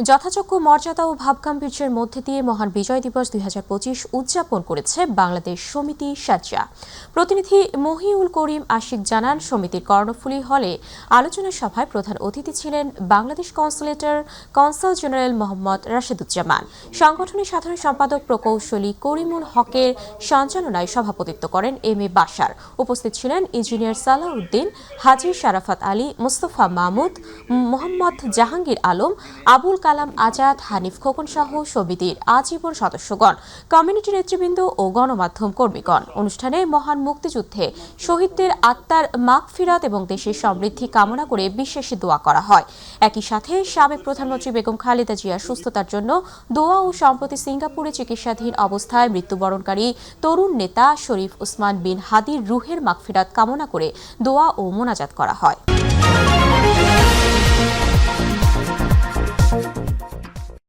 যথাযোগ্য মর্যাদা ও ভাবগাম্ভীর্যের মধ্যে দিয়ে মহান বিজয় দিবস ২০২৫ উদযাপন করেছে বাংলাদেশ সমিতি সাজ্জা। প্রতিনিধি মহিউল করিম আশিক জানান, সমিতির কর্ণফুলী হলে আলোচনা সভায় প্রধান অতিথি ছিলেন বাংলাদেশ কনসাল জেনারেল মোহাম্মদ রাশেদুজ্জামান। সংগঠনের সাধারণ সম্পাদক প্রকৌশলী করিমুল হকের সঞ্চালনায় সভাপতিত্ব করেন এম এ বাশার। উপস্থিত ছিলেন ইঞ্জিনিয়ার সালাউদ্দিন, হাজী শারাফাত আলী, মুস্তফা মাহমুদ, মোহাম্মদ জাহাঙ্গীর আলম, আবুল কালাম আজাদ, হানিফ খোকন সহ সমিতির আজীবন সদস্যগণ, কমিউনিটি নেতৃবৃন্দ ও গণমাধ্যম কর্মীগণ। অনুষ্ঠানে মহান মুক্তিযুদ্ধে শহীদদের আত্মার মাগফিরাত এবং দেশের সমৃদ্ধি কামনা করে বিশেষ দোয়া করা হয়। একই সাথে সাবেক প্রধানমন্ত্রী বেগম খালেদা জিয়ার সুস্থতার জন্য দোয়া ও সম্প্রতি সিঙ্গাপুরে চিকিৎসাধীন অবস্থায় মৃত্যুবরণকারী তরুণ নেতা শরীফ উসমান বিন হাদির রুহের মাগফিরাত কামনা করে দোয়া ও মোনাজাত করা হয়।